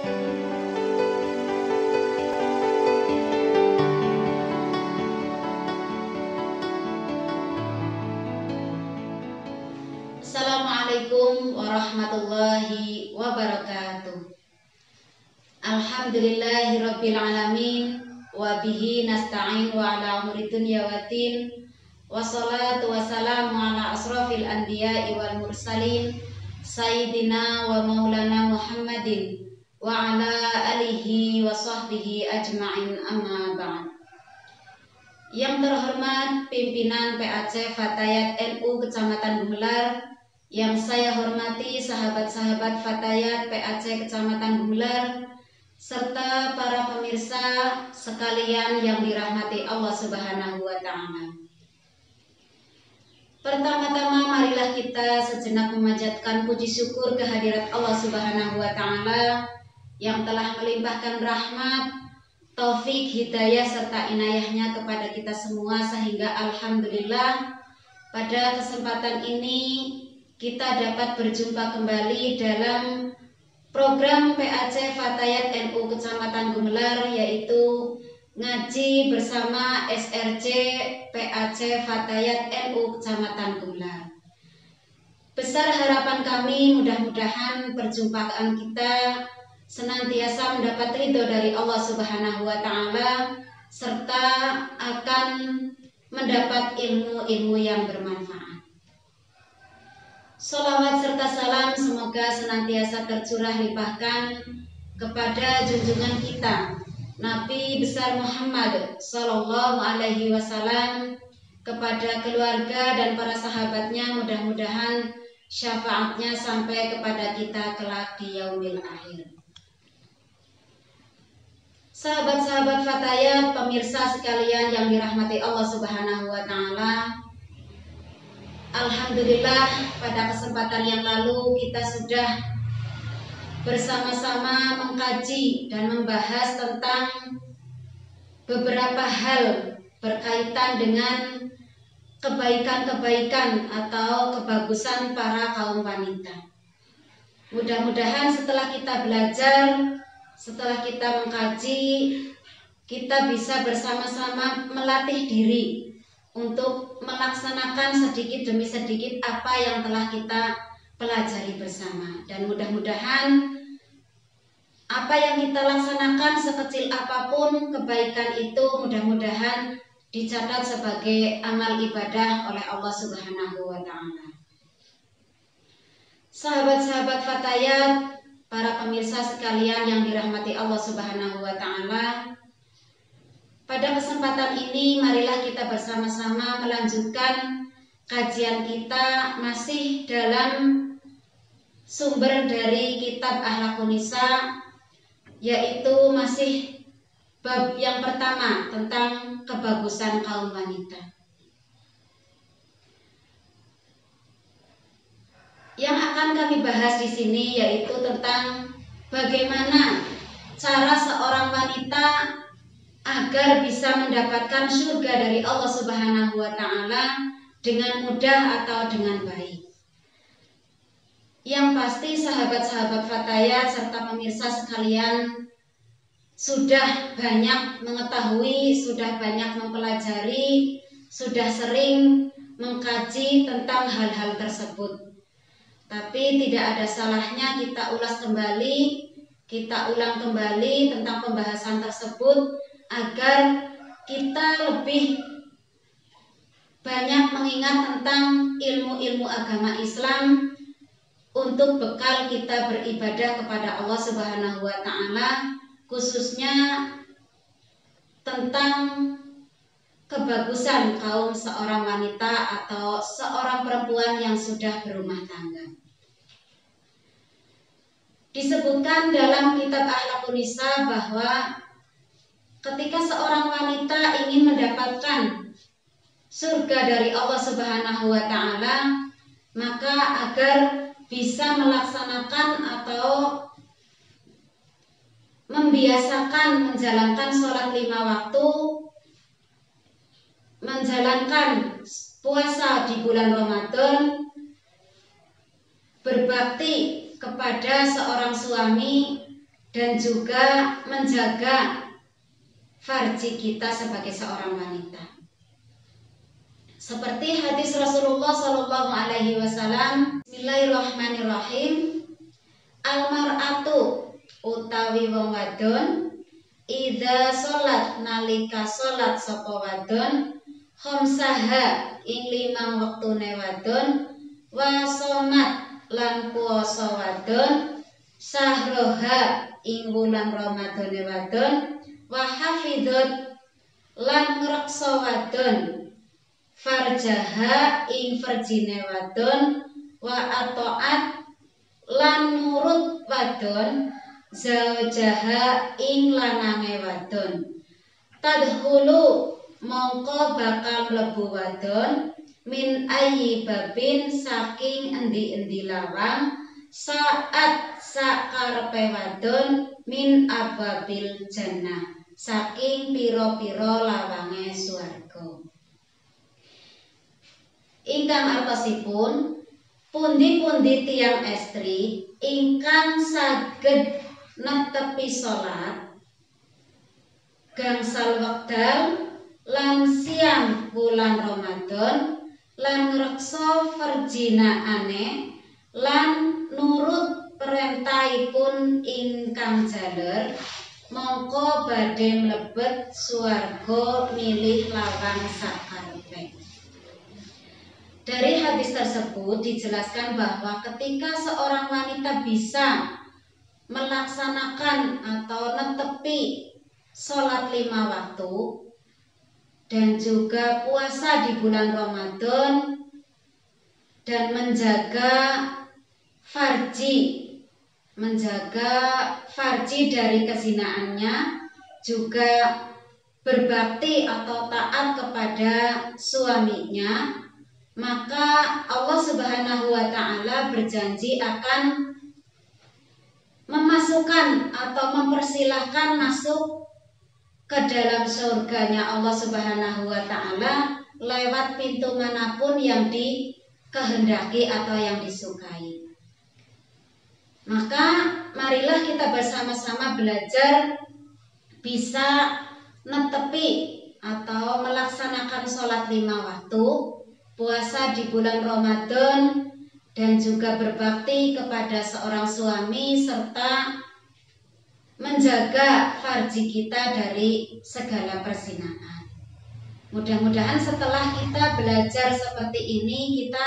Assalamualaikum warahmatullahi wabarakatuh. Alhamdulillahirabbil alamin wa bihi nasta'in wa ala umuri dunya waddin. Wassalatu wassalamu ala asrafil anbiya'i wal mursalin sayyidina wa maulana Muhammadin wa ala alihi wa sahbihi ajma'in, amma ba'd. Yang terhormat pimpinan PAC Fatayat NU Kecamatan Gumelar, yang saya hormati sahabat-sahabat Fatayat PAC Kecamatan Gumelar, serta para pemirsa sekalian yang dirahmati Allah Subhanahu wa Ta'ala. Pertama-tama marilah kita sejenak memanjatkan puji syukur kehadirat Allah Subhanahu wa Ta'ala yang telah melimpahkan rahmat, taufik, hidayah serta inayahnya kepada kita semua, sehingga alhamdulillah pada kesempatan ini kita dapat berjumpa kembali dalam program PAC Fatayat NU Kecamatan Gumelar, yaitu ngaji bersama SRC PAC Fatayat NU Kecamatan Gumelar. Besar harapan kami mudah-mudahan perjumpaan kita senantiasa mendapat ridho dari Allah Subhanahu wa Ta'ala, serta akan mendapat ilmu-ilmu yang bermanfaat. Sholawat serta salam semoga senantiasa tercurah limpahkan kepada junjungan kita Nabi besar Muhammad Sallallahu Alaihi Wasallam, kepada keluarga dan para sahabatnya, mudah-mudahan syafaatnya sampai kepada kita kelak di yaumil akhir. Sahabat-sahabat Fatayat, pemirsa sekalian yang dirahmati Allah Subhanahu wa Ta'ala, alhamdulillah pada kesempatan yang lalu kita sudah bersama-sama mengkaji dan membahas tentang beberapa hal berkaitan dengan kebaikan-kebaikan atau kebagusan para kaum wanita. Mudah-mudahan setelah kita belajar, setelah kita mengkaji, kita bisa bersama-sama melatih diri untuk melaksanakan sedikit demi sedikit apa yang telah kita pelajari bersama. Dan mudah-mudahan apa yang kita laksanakan, sekecil apapun kebaikan itu, mudah-mudahan dicatat sebagai amal ibadah oleh Allah Subhanahu wa Ta'ala. Sahabat-sahabat Fatayat, para pemirsa sekalian yang dirahmati Allah Subhanahu wa Ta'ala, pada kesempatan ini marilah kita bersama-sama melanjutkan kajian kita masih dalam sumber dari kitab Akhlaqun Nisa, yaitu masih bab yang pertama tentang kebagusan kaum wanita. Yang akan kami bahas di sini yaitu tentang bagaimana cara seorang wanita agar bisa mendapatkan surga dari Allah Subhanahu wa Ta'ala dengan mudah atau dengan baik. Yang pasti sahabat-sahabat Fatayat serta pemirsa sekalian sudah banyak mengetahui, sudah banyak mempelajari, sudah sering mengkaji tentang hal-hal tersebut. Tapi tidak ada salahnya kita ulang kembali tentang pembahasan tersebut, agar kita lebih banyak mengingat tentang ilmu-ilmu agama Islam untuk bekal kita beribadah kepada Allah Subhanahu wa Ta'ala, khususnya tentang kebagusan kaum seorang wanita atau seorang perempuan yang sudah berumah tangga. Disebutkan dalam kitab Akhlaqun Nisa bahwa ketika seorang wanita ingin mendapatkan surga dari Allah Subhanahu wa Ta'ala, maka agar bisa melaksanakan atau membiasakan menjalankan sholat 5 waktu, menjalankan puasa di bulan Ramadan, berbakti kepada seorang suami, dan juga menjaga farji kita sebagai seorang wanita. Seperti hadis Rasulullah Shallallahu Alaihi Wasallam, Bismillahirrahmanirrahim. Almar'atu utawi wong wadon, idza sholat nalika sholat sapa wadon, khamsaha ing limang wektune wadon, wa shomat lan puasa wadon, sahroha ing wulan Ramadhane wadon, wa hafidhot lan ngreksa wadon, farjaha ing farjine wadon, wa atoat lan nurut wadon, zaujaha ing lanange wadon, tadhulu mongko bakal mlebu wadon, min ayyi babin saking endi-endi lawang, saat sakarepe wadon, min ababil jannah saking pira-pira lawange swarga. Ingkang artosipun, pundi-pundi tiyang estri ingkang saged netepi salat gangsal wekdal lan siang bulan Ramadan, lan ngreksa verjinaane lan nurut perintahipun ingkang jaler, mongko badhe mlebet swarga milih lawang sakarepe. Dari hadis tersebut dijelaskan bahwa ketika seorang wanita bisa melaksanakan atau netepi sholat 5 waktu dan juga puasa di bulan Ramadan dan menjaga farji dari kezinaannya, juga berbakti atau taat kepada suaminya, maka Allah Subhanahu wa Ta'ala berjanji akan memasukkan atau mempersilahkan masuk ke dalam surganya Allah Subhanahu wa Ta'ala lewat pintu manapun yang dikehendaki atau yang disukai. Maka marilah kita bersama-sama belajar bisa netepi atau melaksanakan sholat 5 waktu, puasa di bulan Ramadan, dan juga berbakti kepada seorang suami serta menjaga farji kita dari segala perzinaan. Mudah-mudahan setelah kita belajar seperti ini, kita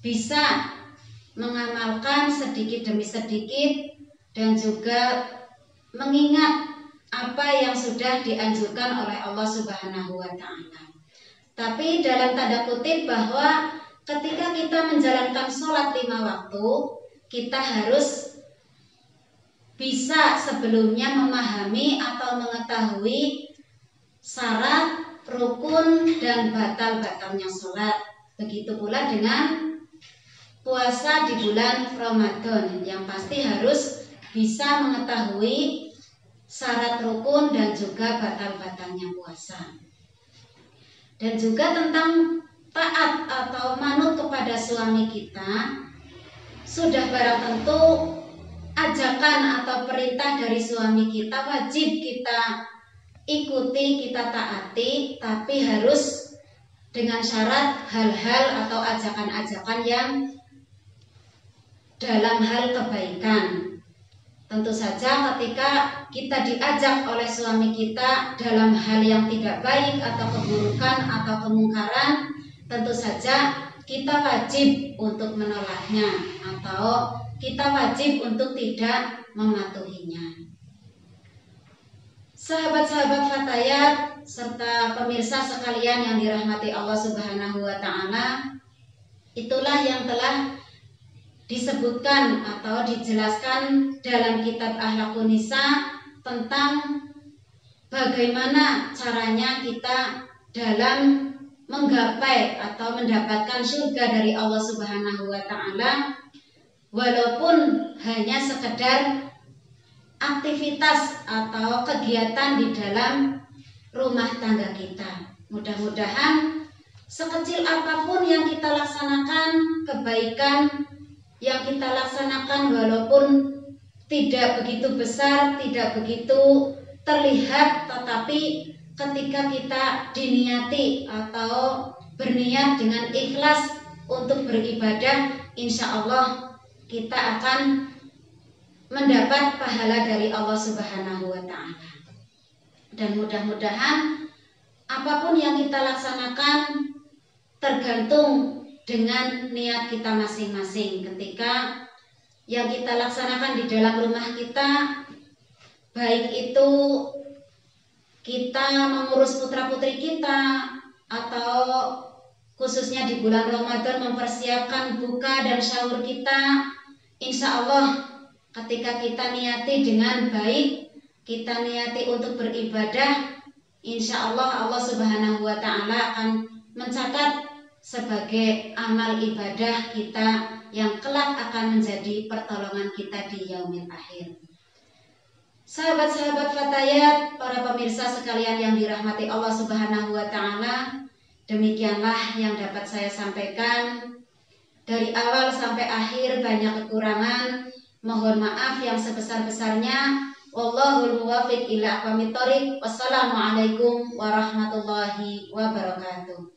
bisa mengamalkan sedikit demi sedikit dan juga mengingat apa yang sudah dianjurkan oleh Allah Subhanahu wa Ta'ala. Tapi dalam tanda kutip bahwa ketika kita menjalankan sholat 5 waktu, kita harus bisa sebelumnya memahami atau mengetahui syarat, rukun, dan batal-batalnya sholat. Begitu pula dengan puasa di bulan Ramadan, yang pasti harus bisa mengetahui syarat, rukun, dan juga batal-batalnya puasa. Dan juga tentang taat atau manut kepada suami kita, sudah barang tentu ajakan atau perintah dari suami kita wajib kita ikuti, kita taati, tapi harus dengan syarat hal-hal atau ajakan-ajakan yang dalam hal kebaikan. Tentu saja ketika kita diajak oleh suami kita dalam hal yang tidak baik atau keburukan atau kemungkaran, tentu saja kita wajib untuk menolaknya atau kita wajib untuk tidak mematuhinya. Sahabat-sahabat Fatayat serta pemirsa sekalian yang dirahmati Allah Subhanahu wa Ta'ala, itulah yang telah disebutkan atau dijelaskan dalam kitab Akhlaqun Nisa tentang bagaimana caranya kita dalam menggapai atau mendapatkan surga dari Allah Subhanahu wa Ta'ala, walaupun hanya sekedar aktivitas atau kegiatan di dalam rumah tangga kita. Mudah-mudahan sekecil apapun yang kita laksanakan, kebaikan yang kita laksanakan walaupun tidak begitu besar, tidak begitu terlihat, tetapi ketika kita diniati atau berniat dengan ikhlas untuk beribadah, insya Allah kita akan mendapat pahala dari Allah Subhanahu wa Ta'ala. Dan mudah-mudahan apapun yang kita laksanakan tergantung dengan niat kita masing-masing. Ketika yang kita laksanakan di dalam rumah kita, baik itu kita mengurus putra-putri kita, atau khususnya di bulan Ramadan mempersiapkan buka dan sahur kita, insya Allah ketika kita niati dengan baik, kita niati untuk beribadah, insya Allah Allah Subhanahu wa Ta'ala akan mencatat sebagai amal ibadah kita yang kelak akan menjadi pertolongan kita di yaumil akhir. Sahabat-sahabat Fatayat, para pemirsa sekalian yang dirahmati Allah Subhanahu wa Ta'ala, demikianlah yang dapat saya sampaikan. Dari awal sampai akhir banyak kekurangan, mohon maaf yang sebesar-besarnya. Wallahul muwaffiq ila aqwamit thoriq. Wassalamualaikum warahmatullahi wabarakatuh.